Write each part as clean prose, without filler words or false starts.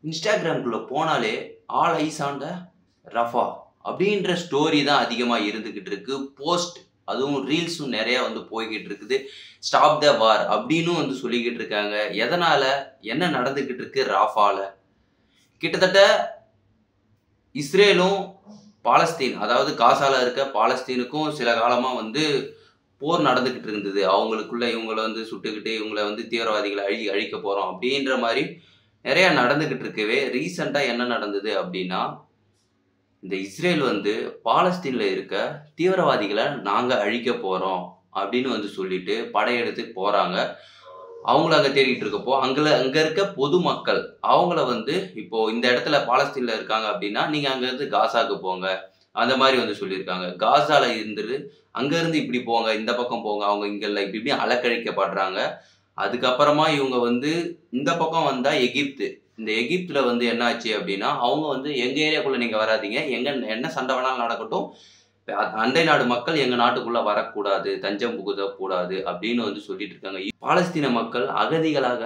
இன்ஸ்டாகிராம்குள்ள போனாலே all eyes on the Rafah அப்படின்ற story தான் அதிகமாக இருந்துக்கிட்டு இருக்கு. போஸ்ட் அதுவும் ரீல்ஸும் நிறையா போய்கிட்டு இருக்குது. ஸ்டாப் த வார் அப்படின்னு சொல்லிக்கிட்டு இருக்காங்க. எதனால் என்ன நடந்துக்கிட்டு இருக்கு ராஃபால? கிட்டத்தட்ட இஸ்ரேலும் பாலஸ்தீன், அதாவது காசால இருக்க பாலஸ்தீனுக்கும் சில காலமாக போர் நடந்துக்கிட்டு இருந்தது. அவங்களுக்குள்ள இவங்களை சுட்டுக்கிட்டு இவங்களை தீவிரவாதிகளை அழிக்க போகிறோம் அப்படின்ற மாதிரி நிறையா நடந்துக்கிட்டு இருக்கவே ரீசெண்டாக என்ன நடந்தது அப்படின்னா, இந்த இஸ்ரேல் பாலஸ்தீனில் இருக்க தீவிரவாதிகளை நாங்கள் அழிக்க போகிறோம் அப்படின்னு சொல்லிட்டு படையெடுத்து போகிறாங்க. அவங்கள அங்கே தேடிட்டு இருக்கப்போ அங்கே இருக்க பொதுமக்கள் அவங்கள இப்போது இந்த இடத்துல பாலஸ்தீனில் இருக்காங்க அப்படின்னா நீங்கள் அங்கேருந்து காசாவுக்கு போங்க அந்த மாதிரி சொல்லியிருக்காங்க. காசாவில் இருந்துட்டு அங்கேருந்து இப்படி போங்க, இந்த பக்கம் போங்க, அவங்க இங்கே இல்லை இப்படி இப்படி அலக்கழிக்கப்படுறாங்க. அதுக்கப்புறமா இவங்க இந்த பக்கம் வந்தால் எகிப்து. இந்த எகிப்தில் என்ன ஆச்சு அப்படின்னா அவங்க எங்கள் ஏரியாக்குள்ளே நீங்கள் வராதிங்க, என்ன சண்டை வேணாலும் நடக்கட்டும், அண்டை நாடு மக்கள் எங்கள் நாட்டுக்குள்ளே வரக்கூடாது, தஞ்சம் புகுதக்கூடாது அப்படின்னு சொல்லிட்டு இருக்காங்க. பாலஸ்தீன மக்கள் அகதிகளாக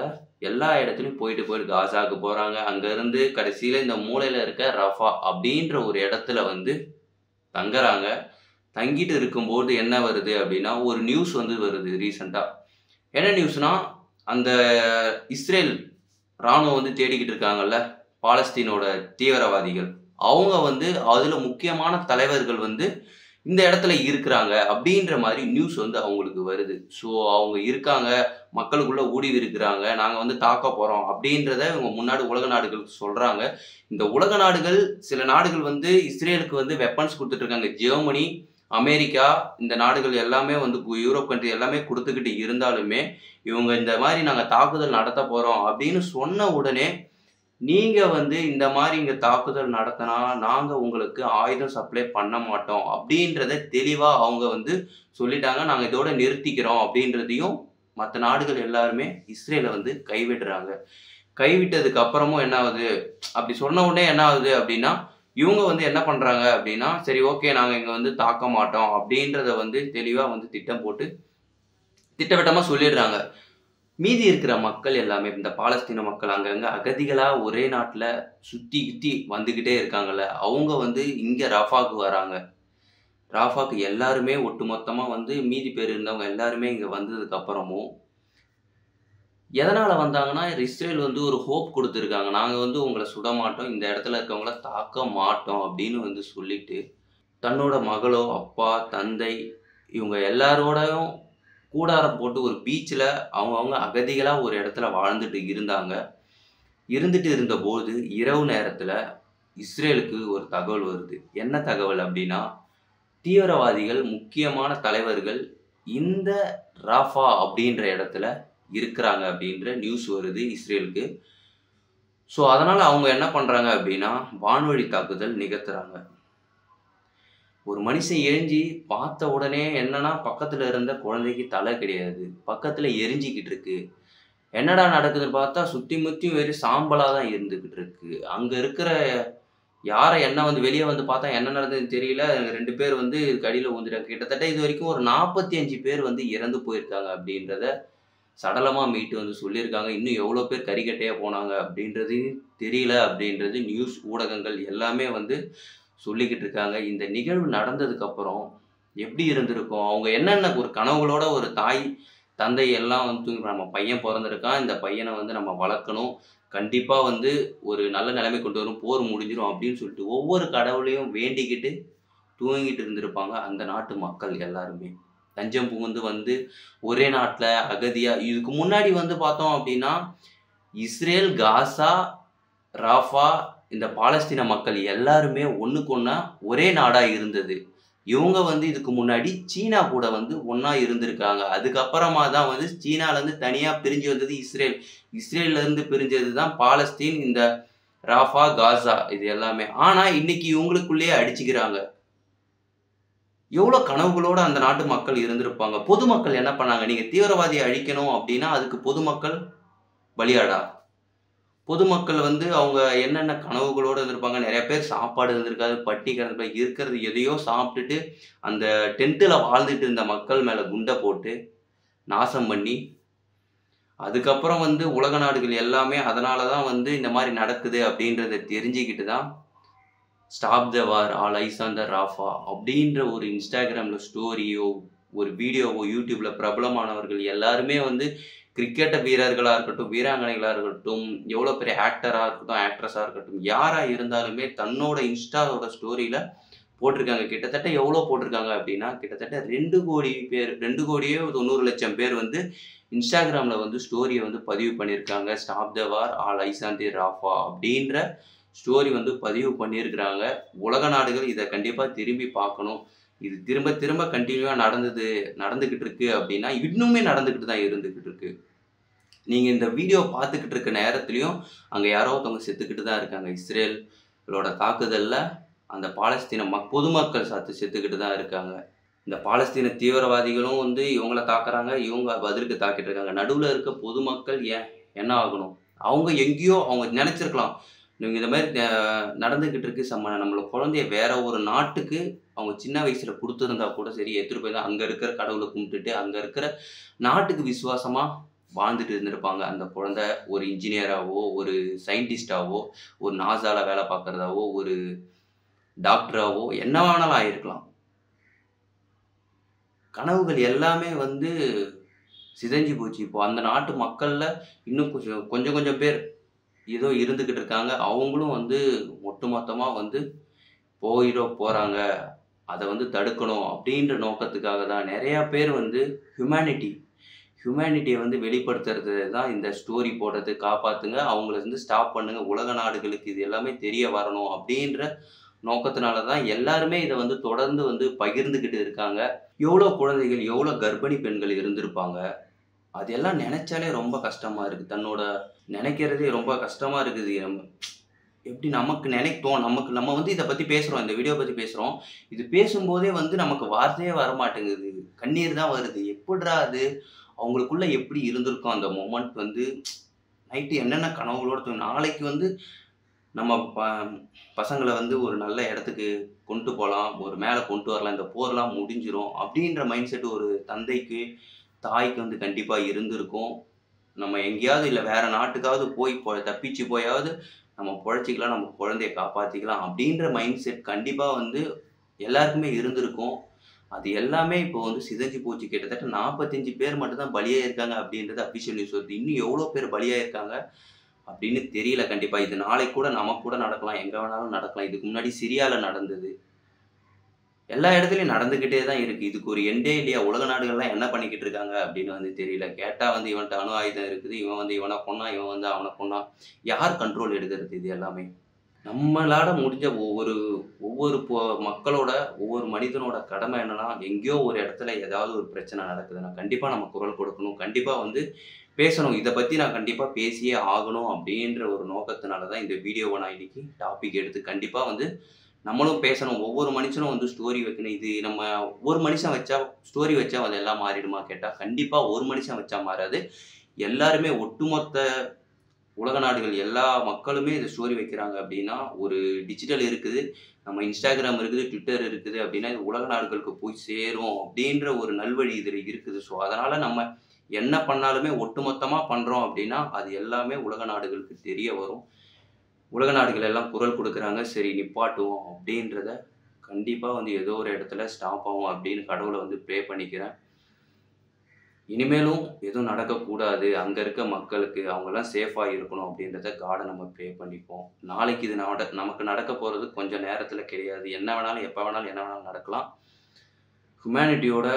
எல்லா இடத்துலையும் போயிட்டு காசாவுக்கு போகிறாங்க. அங்கேருந்து கடைசியில் இந்த மூலையில் இருக்க ரஃபா அப்படின்ற ஒரு இடத்துல தங்குறாங்க. தங்கிட்டு இருக்கும்போது என்ன வருது அப்படின்னா ஒரு நியூஸ் வருது ரீசெண்டாக. என்ன நியூஸ்னா, அந்த இஸ்ரேல் இராணுவம் தேடிக்கிட்டு இருக்காங்கல்ல பாலஸ்தீனோட தீவிரவாதிகள், அவங்க அதில் முக்கியமான தலைவர்கள் இந்த இடத்துல இருக்கிறாங்க அப்படின்ற மாதிரி நியூஸ் அவங்களுக்கு வருது. ஸோ அவங்க இருக்காங்க, மக்களுக்குள்ளே ஊடி இருக்கிறாங்க, நாங்கள் தாக்க போகிறோம் அப்படின்றத இவங்க முன்னாடி உலக நாடுகளுக்கு சொல்கிறாங்க. இந்த உலக நாடுகள் சில நாடுகள் இஸ்ரேலுக்கு வெப்பன்ஸ் கொடுத்துட்ருக்காங்க. ஜெர்மனி, அமெரிக்கா, இந்த நாடுகள் எல்லாமே யூரோப் கண்ட்ரி எல்லாமே கொடுத்துக்கிட்டு இருந்தாலுமே இவங்க இந்த மாதிரி நாங்கள் தாக்குதல் நடத்த போகிறோம் அப்படின்னு சொன்ன உடனே நீங்கள் இந்த மாதிரி இங்கே தாக்குதல் நடத்தினா நாங்கள் உங்களுக்கு ஆயுதம் சப்ளை பண்ண மாட்டோம் அப்படின்றத தெளிவாக அவங்க சொல்லிட்டாங்க. நாங்கள் இதோட நிறுத்திக்கிறோம் அப்படின்றதையும் மற்ற நாடுகள் எல்லாருமே இஸ்ரேலை கைவிடுறாங்க. கைவிட்டதுக்கு அப்புறமும் என்ன ஆகுது, அப்படி சொன்ன உடனே என்ன ஆகுது அப்படின்னா இவங்க என்ன பண்ணுறாங்க அப்படின்னா, சரி ஓகே நாங்கள் இங்கே தாக்க மாட்டோம் அப்படின்றத தெளிவாக திட்டம் போட்டு திட்டவட்டமாக சொல்லிடுறாங்க. மீதி இருக்கிற மக்கள் எல்லாமே இந்த பாலஸ்தீன மக்கள் அங்கங்கே அகதிகளாக ஒரே நாட்டில் சுற்றி கித்தி வந்துக்கிட்டே இருக்காங்கல்ல, அவங்க இங்கே ரஃபாவுக்கு வராங்க. ரஃபாவுக்கு எல்லாருமே ஒட்டுமொத்தமாக மீதி பேர் இருந்தவங்க எல்லாருமே இங்கே வந்ததுக்கப்புறமும் எதனால் வந்தாங்கன்னா, இஸ்ரேல் ஒரு ஹோப் கொடுத்துருக்காங்க. நாங்கள் உங்களை சுட மாட்டோம், இந்த இடத்துல இருக்கவங்கள தாக்க மாட்டோம் அப்படின்னு சொல்லிட்டு தன்னோட மகளோ அப்பா தந்தை இவங்க எல்லாரோடையும் கூடாரம் போட்டு ஒரு பீச்சில் அவங்கவுங்க அகதிகளாக ஒரு இடத்துல வாழ்ந்துட்டு இருந்தாங்க. இருந்துட்டு இருந்தபோது இரவு நேரத்தில் இஸ்ரேலுக்கு ஒரு தகவல் வருது. என்ன தகவல் அப்படின்னா, தீவிரவாதிகள் முக்கியமான தலைவர்கள் இந்த ராஃபா அப்படின்ற இடத்துல இருக்கிறாங்க அப்படின்ற நியூஸ் வருது இஸ்ரேலுக்கு. ஸோ அதனால் அவங்க என்ன பண்ணுறாங்க அப்படின்னா வான்வழி தாக்குதல் நிகழ்த்துறாங்க. ஒரு மனுஷன் எரிஞ்சு பார்த்த உடனே என்னன்னா, பக்கத்தில் இருந்த குழந்தைக்கு தலை கிடையாது, பக்கத்தில் எரிஞ்சிக்கிட்டு இருக்கு. என்னடா நடக்குதுன்னு பார்த்தா சுற்றி முற்றியும் வெறும் சாம்பலாக தான் இருந்துக்கிட்டு இருக்கு. அங்கே இருக்கிற யாரை என்ன வெளியே பார்த்தா என்ன நடந்ததுன்னு தெரியல. 2 பேர் இதுக்கு அடியில் ஊந்துட்டாங்க. கிட்டத்தட்ட இது வரைக்கும் ஒரு 45 பேர் இறந்து போயிருக்காங்க அப்படின்றத சடலமாக மீட்டு சொல்லியிருக்காங்க. இன்னும் எவ்வளோ பேர் கறிக்கட்டையாக போனாங்க அப்படின்றது தெரியல அப்படின்றது நியூஸ் ஊடகங்கள் எல்லாமே சொல்லிக்கிட்டு இருக்காங்க. இந்த நிகழ்வு நடந்ததுக்கப்புறம் எப்படி இருந்திருக்கும், அவங்க என்னென்ன ஒரு கனவுகளோட ஒரு தாய் தந்தை எல்லாம் நம்ம பையன் பிறந்திருக்கான், இந்த பையனை நம்ம வளர்க்கணும், கண்டிப்பாக ஒரு நல்ல நிலைமை கொண்டு வரும், போர் முடிஞ்சிடும் அப்படின்னு சொல்லிட்டு ஒவ்வொரு கடவுளையும் வேண்டிக்கிட்டு தூங்கிட்டு இருந்திருப்பாங்க அந்த நாட்டு மக்கள் எல்லாருமே. தஞ்சம் புகுந்து ஒரே நாட்டில் அகதியாக இதுக்கு முன்னாடி பார்த்தோம் அப்படின்னா இஸ்ரேல், காசா, ராஃபா, இந்த பாலஸ்தீன மக்கள் எல்லாருமே ஒன்றுக்கு ஒன்றா ஒரே நாடாக இருந்தது. இவங்க இதுக்கு முன்னாடி சீனா கூட ஒன்றா இருந்திருக்காங்க. அதுக்கப்புறமா தான் சீனாலேருந்து தனியாக பிரிஞ்சு வந்தது இஸ்ரேல். இஸ்ரேல்லேருந்து பிரிஞ்சது தான் பாலஸ்தீன், இந்த ராஃபா, காசா இது எல்லாமே. ஆனால் இன்னைக்கு இவங்களுக்குள்ளேயே அடிச்சுக்கிறாங்க. எவ்வளோ கனவுகளோடு அந்த நாட்டு மக்கள் இருந்திருப்பாங்க. பொதுமக்கள் என்ன பண்ணாங்க, நீங்கள் தீவிரவாதியை அழிக்கணும் அப்படின்னா அதுக்கு பொதுமக்கள் பலியாடா? பொதுமக்கள் அவங்க என்னென்ன கனவுகளோடு இருந்திருப்பாங்க. நிறைய பேர் சாப்பாடு இருந்திருக்காது, பட்டி கிடந்திருப்பாங்க, இருக்கிறது எதையோ சாப்பிட்டுட்டு அந்த டென்ட்டில் வாழ்ந்துட்டு இருந்த மக்கள் மேலே குண்டை போட்டு நாசம் பண்ணி அதுக்கப்புறம் வந்து உலக நாடுகள் எல்லாமே அதனால தான் வந்து இந்த மாதிரி நடக்குது அப்படின்றத தெரிஞ்சுக்கிட்டு தான் stop the war all eyes on த ராஃபா அப்படின்ற ஒரு இன்ஸ்டாகிராமில் ஸ்டோரியோ ஒரு வீடியோவோ யூடியூப்பில் பிரபலமானவர்கள் எல்லாருமே வந்து கிரிக்கெட் வீரர்களாக இருக்கட்டும், வீராங்கனைகளாக இருக்கட்டும், எவ்வளோ பெரிய ஆக்டராக இருக்கட்டும், ஆக்ட்ரஸாக இருக்கட்டும், யாராக இருந்தாலுமே தன்னோட இன்ஸ்டாவோட ஸ்டோரியில் போட்டிருக்காங்க. கிட்டத்தட்ட எவ்வளோ போட்டிருக்காங்க அப்படின்னா, கிட்டத்தட்ட 2 கோடி பேர் 2 கோடியே 90 லட்சம் பேர் வந்து இன்ஸ்டாகிராமில் வந்து ஸ்டோரியை வந்து பதிவு பண்ணியிருக்காங்க. Stop the war all eyes on the Rafah அப்படின்ற ஸ்டோரி வந்து பதிவு பண்ணியிருக்கிறாங்க. உலக நாடுகள் இதை கண்டிப்பாக திரும்பி பார்க்கணும். இது திரும்ப திரும்ப கண்டினியூவாக நடந்துக்கிட்டு இருக்கு அப்படின்னா இன்னுமே நடந்துக்கிட்டு தான் இருந்துக்கிட்டு இருக்கு. நீங்கள் இந்த வீடியோ பார்த்துக்கிட்டு இருக்க நேரத்துலையும் அங்கே யாரோ ஒருத்தவங்க செத்துக்கிட்டு தான் இருக்காங்க. இஸ்ரேலோட தாக்குதலில் அந்த பாலஸ்தீன பொதுமக்கள் செத்துக்கிட்டு தான் இருக்காங்க. இந்த பாலஸ்தீன தீவிரவாதிகளும் வந்து இவங்கள தாக்குறாங்க, இவங்க பதிலுக்கு தாக்கிட்டு இருக்காங்க. நடுவில் இருக்க பொதுமக்கள் என்ன ஆகணும்? அவங்க எங்கேயோ அவங்க நினச்சிருக்கலாம், நீங்கள் இந்த மாதிரி நடந்துக்கிட்டு இருக்கு, நம்மளோட குழந்தைய வேற ஒரு நாட்டுக்கு அவங்க சின்ன வயசில் கொடுத்துருந்தா கூட சரி, எடுத்துகிட்டு போய் தான் அங்கே இருக்கிற கடவுளை கும்பிட்டுட்டு அங்கே இருக்கிற நாட்டுக்கு விசுவாசமாக வாழ்ந்துட்டு இருந்திருப்பாங்க. அந்த குழந்தை ஒரு இன்ஜினியராகவோ, ஒரு சயின்டிஸ்டாவோ, ஒரு நாசால வேலை பார்க்குறதாவோ, ஒரு டாக்டராகவோ என்ன வேணாலும் ஆகிருக்கலாம். கனவுகள் எல்லாமே வந்து சிதைஞ்சு போச்சு. இப்போ அந்த நாட்டு மக்களில் இன்னும் கொஞ்சம் கொஞ்சம் பேர் ஏதோ இருந்துக்கிட்டு இருக்காங்க. அவங்களும் வந்து ஒட்டுமொத்தமாக வந்து போகிறாங்க. அதை வந்து தடுக்கணும் அப்படின்ற நோக்கத்துக்காக தான் நிறையா பேர் வந்து ஹியூமனிட்டியை வந்து வெளிப்படுத்துறது தான் இந்த ஸ்டோரி போடுறது. காப்பாற்றுங்க, அவங்கள வந்து ஸ்டாப் பண்ணுங்க, உலக நாடுகளுக்கு இது எல்லாமே தெரிய வரணும் அப்படின்ற நோக்கத்தினால தான் எல்லாருமே இதை வந்து தொடர்ந்து வந்து பகிர்ந்துக்கிட்டு இருக்காங்க. எவ்வளோ குழந்தைகள், எவ்வளோ கர்ப்பிணி பெண்கள் இருந்திருப்பாங்க. அதெல்லாம் நினைச்சாலே ரொம்ப கஷ்டமாக இருக்குது. தன்னோட நினைக்கிறதே ரொம்ப கஷ்டமாக இருக்குது. எப்படி நமக்கு நம்ம வந்து இதை பற்றி பேசுகிறோம், இந்த வீடியோ பற்றி பேசுகிறோம். இது பேசும்போதே வந்து நமக்கு வார்த்தையே வர மாட்டேங்குது, கண்ணீர் தான் வருது. எப்படிடா அது அவங்களுக்குள்ள எப்படி இருந்திருக்கும் அந்த மொமெண்ட்? வந்து நைட்டு என்னென்ன கனவுகளோடு நாளைக்கு வந்து நம்ம பசங்களை வந்து ஒரு நல்ல இடத்துக்கு கொண்டு போகலாம், ஒரு மேலே கொண்டு வரலாம், இந்த போர்லாம் முடிஞ்சிடும் அப்படின்ற மைண்ட் செட் ஒரு தந்தைக்கு தாய்க்கு வந்து கண்டிப்பாக இருந்திருக்கும். நம்ம எங்கேயாவது இல்லை வேறு நாட்டுக்காவது தப்பிச்சு போயாவது நம்ம பிழைச்சிக்கலாம், நம்ம குழந்தைய காப்பாற்றிக்கலாம் அப்படின்ற மைண்ட் செட் கண்டிப்பாக வந்து எல்லாருக்குமே இருந்திருக்கும். அது எல்லாமே இப்போ வந்து சிதைஞ்சு போச்சு. கிட்டத்தட்ட 45 பேர் மட்டும்தான் பலியாக இருக்காங்க அப்படின்றது அஃபிஷியல் நியூஸ் வருது. இன்னும் எவ்வளோ பேர் பலியாக இருக்காங்க அப்படின்னு தெரியல. கண்டிப்பாக இது நாளைக்கு கூட நமக்கு கூட நடக்கலாம், எங்கே வேணாலும் நடக்கலாம். இதுக்கு முன்னாடி சிரியாவில் நடந்தது, எல்லா இடத்துலையும் நடந்துக்கிட்டே தான் இருக்குது. இதுக்கு ஒரு எண்டே இல்லையா? உலக நாடுகள்லாம் என்ன பண்ணிக்கிட்டு இருக்காங்க அப்படின்னு வந்து தெரியல. கேட்டால் வந்து இவன்கிட்ட அணு ஆயுதம் இருக்குது, இவன் வந்து இவனை கொன்னா, இவன் வந்து அவனை கொன்னா. யார் கண்ட்ரோல் எடுக்கிறது? இது எல்லாமே நம்மளால முடிஞ்ச ஒவ்வொரு மக்களோட, ஒவ்வொரு மனிதனோட கடமை என்னன்னா, எங்கேயோ ஒரு இடத்துல ஏதாவது ஒரு பிரச்சனை நடக்குதுன்னா கண்டிப்பாக நம்ம குரல் கொடுக்கணும், கண்டிப்பாக வந்து பேசணும். இதை பற்றி நான் கண்டிப்பாக பேசியே ஆகணும் அப்படின்ற ஒரு நோக்கத்தினால தான் இந்த வீடியோவை நான் இன்னைக்கு டாபிக் எடுத்து கண்டிப்பாக வந்து நம்மளும் பேசணும். ஒவ்வொரு மனுஷனும் வந்து ஸ்டோரி வைக்கணும். இது நம்ம ஒரு மனுஷன் வச்சா ஸ்டோரி வச்சா அது எல்லாம் மாறிடுமா கேட்டால் கண்டிப்பாக ஒரு மனுஷன் வச்சா மாறாது. எல்லாருமே ஒட்டுமொத்த உலக நாடுகள் எல்லா மக்களுமே இந்த ஸ்டோரி வைக்கிறாங்க அப்படின்னா, ஒரு டிஜிட்டல் இருக்குது, நம்ம இன்ஸ்டாகிராம் இருக்குது, ட்விட்டர் இருக்குது அப்படின்னா இது உலக நாடுகளுக்கு போய் சேரும் அப்படின்ற ஒரு நல்வழி இதில் இருக்குது. ஸோ அதனால் நம்ம என்ன பண்ணாலுமே ஒட்டுமொத்தமாக பண்ணுறோம் அப்படின்னா அது எல்லாமே உலக நாடுகளுக்கு தெரிய வரும். உலக நாடுகள் எல்லாம் குரல் கொடுக்குறாங்க, சரி நிப்பாட்டுவோம் அப்படின்றத கண்டிப்பாக வந்து ஏதோ ஒரு இடத்துல ஸ்டாப் ஆகும் அப்படின்னு கடவுளை வந்து ப்ரே பண்ணிக்கிறேன். இனிமேலும் எதுவும் நடக்கக்கூடாது, அங்கே இருக்க மக்களுக்கு அவங்கெல்லாம் சேஃபாக இருக்கணும் அப்படின்றத காடை நம்ம ப்ரே பண்ணிப்போம். நாளைக்கு இது நமக்கு நடக்க போகிறது கொஞ்சம் நேரத்தில் கிடையாது. என்ன வேணாலும் எப்போ வேணாலும் என்ன வேணாலும் நடக்கலாம். ஹியூமனிட்டியோட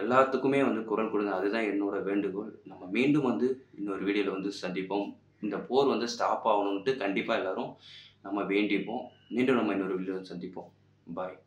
எல்லாத்துக்குமே வந்து குரல் கொடுங்க, அதுதான் என்னோட வேண்டுகோள். நம்ம மீண்டும் வந்து இன்னொரு வீடியோவில் வந்து சந்திப்போம். இந்த போர் வந்து ஸ்டாப் ஆகணுன்ட்டு கண்டிப்பாக எல்லாரும் நம்ம வேண்டிப்போம். மீண்டும் நம்ம இன்னொரு வீடியோவில் சந்திப்போம். பாய்.